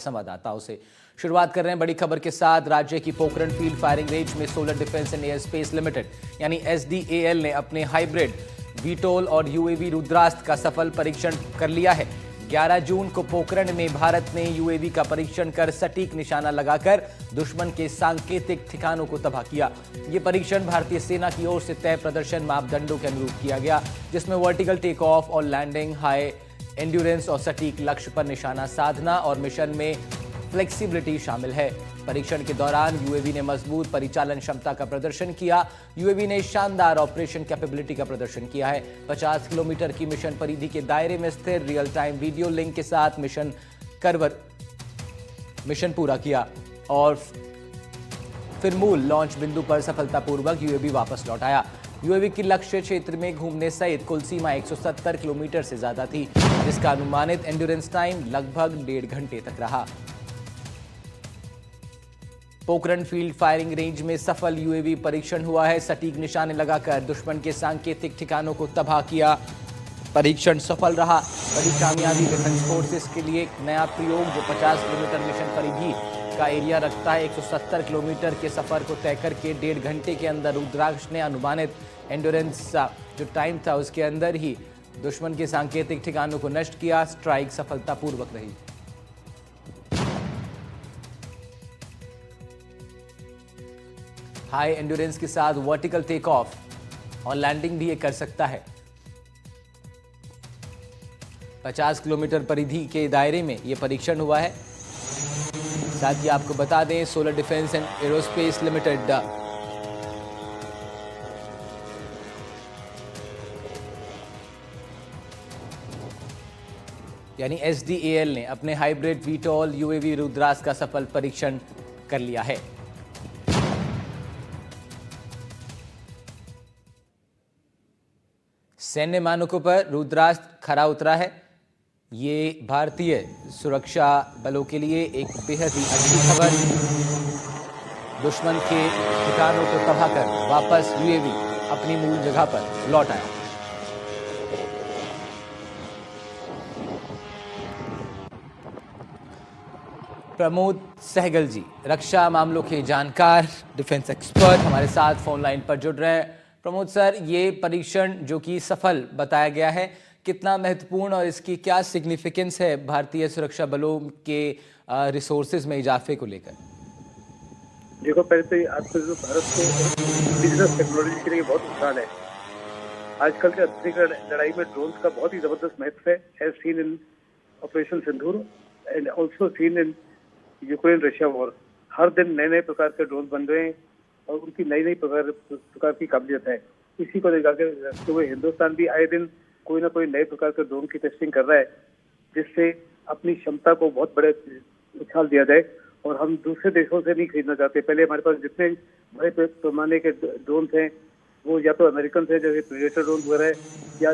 संवाददाताओं से शुरुआत कर रहे हैं बड़ी खबर के साथ। राज्य की पोखरण फील्ड फायरिंग रेंज में solar defence and air space limited यानी एसडीएएल ने अपने हाइब्रिड वीटोल और यूएवी रुद्रास्त्र का सफल परीक्षण कर लिया है। 11 जून को पोखरण में भारत ने यूएवी का परीक्षण कर सटीक निशाना लगाकर दुश्मन के सांकेतिक ठिकानों को तबाह किया। ये परीक्षण भारतीय सेना की ओर से तय प्रदर्शन मापदंडों के अनुरूप किया गया, जिसमें वर्टिकल टेक ऑफ और लैंडिंग, हाई एंड्योरेंस और सटीक लक्ष्य पर निशाना साधना और मिशन में फ्लेक्सिबिलिटी शामिल है। परीक्षण के दौरान यूएवी ने मजबूत परिचालन क्षमता का प्रदर्शन किया। यूएवी ने शानदार ऑपरेशन कैपेबिलिटी का प्रदर्शन किया है। 50 किलोमीटर की मिशन परिधि के दायरे में स्थिर रियल टाइम वीडियो लिंक के साथ मिशन पूरा किया और फिर मूल लॉन्च बिंदु पर सफलतापूर्वक यूएवी वापस लौट आया। यूएवी की लक्ष्य क्षेत्र में घूमने सहित कुल सीमा 170 किलोमीटर से ज्यादा थी, जिसका अनुमानित एंड्योरेंस टाइम लगभग 1.5 घंटे तक रहा। पोखरण फील्ड फायरिंग रेंज में सफल यूएवी परीक्षण हुआ है। सटीक निशाने लगाकर दुश्मन के सांकेतिक ठिकानों को तबाह किया। परीक्षण सफल रहा। बड़ी कामयाबी डिफेंस फोर्सेस के लिए एक नया प्रयोग जो 50 किलोमीटर मिशन परिधि का एरिया रखता है। 170 किलोमीटर के सफर को तय करके 1.5 घंटे के अंदर रुद्राक्ष ने अनुमानित एंड्योरेंस जो टाइम था उसके अंदर ही दुश्मन के सांकेतिक ठिकानों को नष्ट किया। स्ट्राइक सफलतापूर्वक रही। हाई एंड्योरेंस के साथ वर्टिकल टेक ऑफ और लैंडिंग भी ये कर सकता है। 50 किलोमीटर परिधि के दायरे में यह परीक्षण हुआ है। साथ ही आपको बता दें, solar defence and aerospace limited यानी एसडीएएल ने अपने हाइब्रिड वीटोल यूएवी रुद्रास्त्र का सफल परीक्षण कर लिया है। सैन्य मानकों पर रुद्रास्त्र खरा उतरा है। ये भारतीय सुरक्षा बलों के लिए एक बेहद ही अच्छी खबर। दुश्मन के ठिकानों को तबाह कर वापस यूएवी अपनी मूल जगह पर लौट आया। प्रमोद सहगल जी, रक्षा मामलों के जानकार, डिफेंस एक्सपर्ट, हमारे साथ फोन लाइन पर जुड़ रहे हैं। प्रमोद सर, ये परीक्षण जो कि सफल बताया गया है, कितना महत्वपूर्ण और इसकी क्या सिग्निफिकेंस है भारतीय सुरक्षा बलों के रिसोर्सेज में इजाफे को लेकर? देखो, पहले तो आज जो भारत को बिजनेस टेक्नोलॉजी के लिए बहुत नुकसान है। आजकल के आधुनिक लड़ाई में ड्रोन्स का बहुत ही जबरदस्त महत्व है, as seen in operation Sindoor and also seen in Ukraine Russia war. हर दिन नए नए प्रकार के ड्रोन बन रहे हैं और उनकी नई नई प्रकार की काबिलियत है। इसी को लेकर रखते हुए हिंदुस्तान भी आए दिन कोई ना कोई नए प्रकार के ड्रोन की टेस्टिंग कर रहा है, जिससे अपनी क्षमता को बहुत बड़े उछाल दिया जाए। और हम दूसरे देशों से नहीं खरीदना चाहते। पहले हमारे पास जितने बड़े पैमाने के ड्रोन हैं वो या तो अमेरिकन थे, जैसे प्रेडेटर ड्रोन वगैरह, या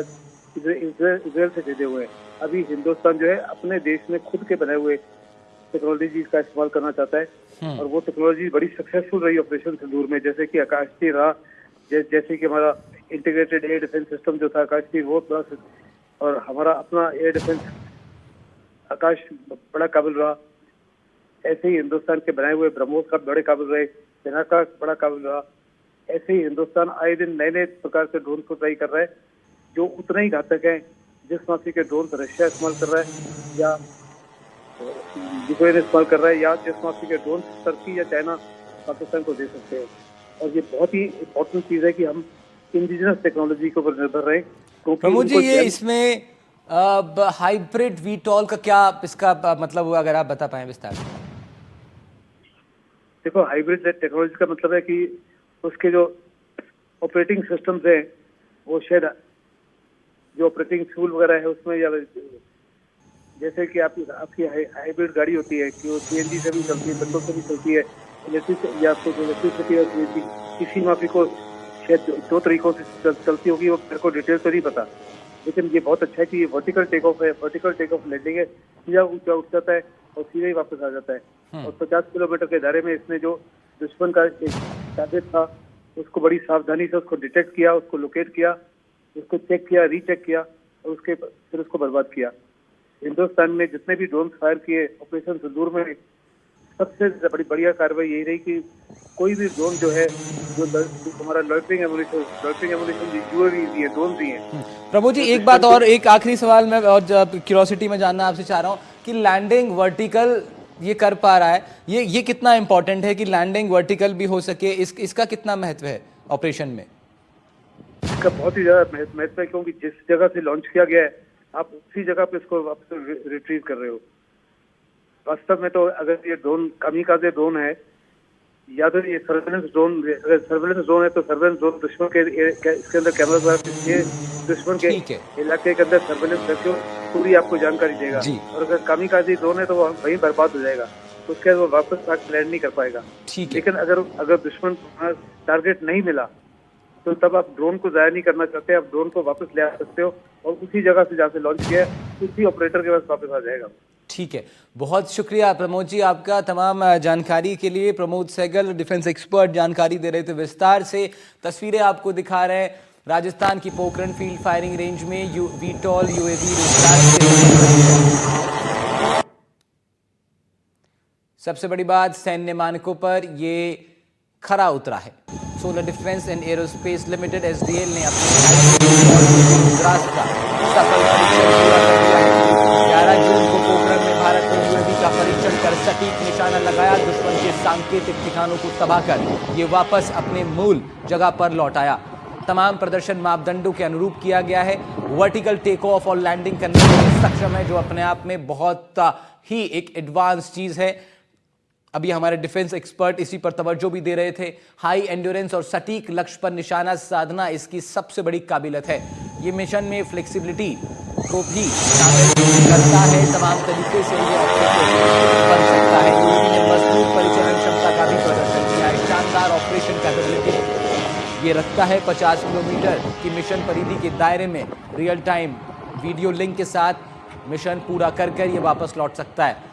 इजराइल से खरीदे हुए हैं। अभी हिंदुस्तान जो है अपने देश में खुद के बनाए हुए टेक्नोलॉजी का इस्तेमाल करना चाहता है और वो टेक्नोलॉजी बड़ी सक्सेसफुल रही ऑपरेशन सिंदूर में। जैसे कि आकाशतीर रहा, जैसे कि हमारा इंटीग्रेटेड एयर डिफेंस सिस्टम जो था आकाशतीर, वो प्लस और हमारा अपना एयर डिफेंस आकाश बड़ा काबिल रहा। ऐसे ही हिंदुस्तान के बनाए हुए ब्रह्मोस का बड़े काबिल रहे, सेना का बड़ा काबिल रहा। ऐसे ही हिंदुस्तान आए दिन नए नए प्रकार के ड्रोन को ट्राई कर रहा है जो उतना ही घातक है जिस माफी के ड्रोन रशिया इस्तेमाल कर रहा है या यूक्रेन इस्तेमाल कर रहा है, या जिस माफी के ड्रोन टर्की या चाइना पाकिस्तान को दे सकते हैं। और ये बहुत ही इम्पोर्टेंट चीज है कि हम इंडिजिनस टेक्नोलॉजी के ऊपर निर्भर रहे। प्रमोद जी, ये इसमें हाइब्रिड वीटोल का क्या इसका मतलब हुआ, अगर आप बता पाएं विस्तार से? देखो, हाइब्रिड टेक्नोलॉजी का मतलब है कि उसके जो ऑपरेटिंग सिस्टम्स हैं वो शायद जो ऑपरेटिंग फ्यूल वगैरह है उसमें, या जैसे कि आपकी हाइब्रिड गाड़ी होती है कि वो सीएनजी से भी चलती है, पेट्रोल से भी चलती है, इलेक्ट्रिसिटी और सीएनजी, किसी माफी को शायद 2 तरीकों से चलती होगी, वो मेरे को डिटेल तो नहीं पता। लेकिन ये बहुत अच्छा है कि ये वर्टिकल टेक ऑफ है, वर्टिकल टेक ऑफ लैंडिंग है, सीधा ऊंचा उठ जाता है और सीधे ही वापस आ जाता है। और 50 किलोमीटर के दायरे में इसने जो दुश्मन का एक टारगेट था उसको बड़ी सावधानी से उसको डिटेक्ट किया, उसको लोकेट किया, उसको चेक किया, रीचेक किया और फिर उसको बर्बाद किया। हिंदुस्तान ने जितने भी ड्रोन फायर किए ऑपरेशन सिंदूर में, सबसे बढ़िया कार्रवाई यही रही कि कोई भी ड्रोन जो है, जो हमारा लॉइटरिंग एमुनिशन यूएवी भी है, ड्रोन भी है। प्रमोद जी, एक बात और, एक आखिरी सवाल मैं और क्यूरियोसिटी में जानना आपसे चाह रहा हूँ कि लैंडिंग वर्टिकल ये कर पा रहा है, ये कितना इंपॉर्टेंट है कि लैंडिंग वर्टिकल भी हो सके, इसका कितना महत्व है ऑपरेशन में? इसका बहुत ही ज्यादा महत्व है, क्योंकि जिस जगह से लॉन्च किया गया है आप उसी जगह पे इसको वापस रिट्रीव कर रहे हो। वास्तव में तो अगर ये ड्रोन कामिकाज़े ड्रोन है या तो ये सर्वेलेंस ड्रोन, अगर सर्वेलेंस ड्रोन है तो सर्वेलेंस ड्रोन दुश्मन के इसके अंदर कैमरा द्वारा दुश्मन के इलाके के अंदर सर्वेलेंस करके पूरी आपको जानकारी देगा। और अगर कामिकाज़े ड्रोन है तो वो वहीं बर्बाद हो जाएगा, उसके बाद वो वापस आकर लैंड नहीं कर पाएगा। लेकिन अगर दुश्मन टारगेट नहीं मिला तो तब आप ड्रोन को जाया नहीं करना चाहते, आप ड्रोन को वापस ले आ सकते हो और उसी जगह से जहाँ से लॉन्च किया है उसी ऑपरेटर के पास वापस आ जाएगा। ठीक है, बहुत शुक्रिया प्रमोद जी आपका तमाम जानकारी के लिए। प्रमोद सहगल, डिफेंस एक्सपर्ट, जानकारी दे रहे थे विस्तार से। तस्वीरें आपको दिखा रहे हैं राजस्थान की पोखरण फील्ड फायरिंग रेंज में वीटॉल यूएवी सबसे बड़ी बात, सैन्य मानकों पर ये खरा उतरा है। Solar defence and aerospace limited SDL ने अपने रुद्रास्त्र का सफल परीक्षण पूरा कर दिया है। 11 जून को पोखरण में भारत ने यूएवी का परीक्षण कर सटीक निशाना लगाया, दुश्मन के सांकेतिक ठिकानों को तबाह कर ये वापस अपने मूल जगह पर लौट आया। तमाम प्रदर्शन मापदंडों के अनुरूप किया गया है। वर्टिकल टेक ऑफ और लैंडिंग करने में सक्षम है, जो अपने आप में बहुत ही एक एडवांस चीज है। अभी हमारे डिफेंस एक्सपर्ट इसी पर तवज्जो भी दे रहे थे। हाई एंड्योरेंस और सटीक लक्ष्य पर निशाना साधना इसकी सबसे बड़ी काबिलियत है। ये मिशन में फ्लेक्सिबिलिटी को भी शामिल करता है, तमाम तरीके से ये ऑपरेटर बन सकता है। यूएवी ने मजबूत परिचालन क्षमता का भी प्रदर्शन किया है। शानदार ऑपरेशन कैपेबिलिटी ये रखता है। 50 किलोमीटर की मिशन परिधि के दायरे में रियल टाइम वीडियो लिंक के साथ मिशन पूरा कर ये वापस लौट सकता है।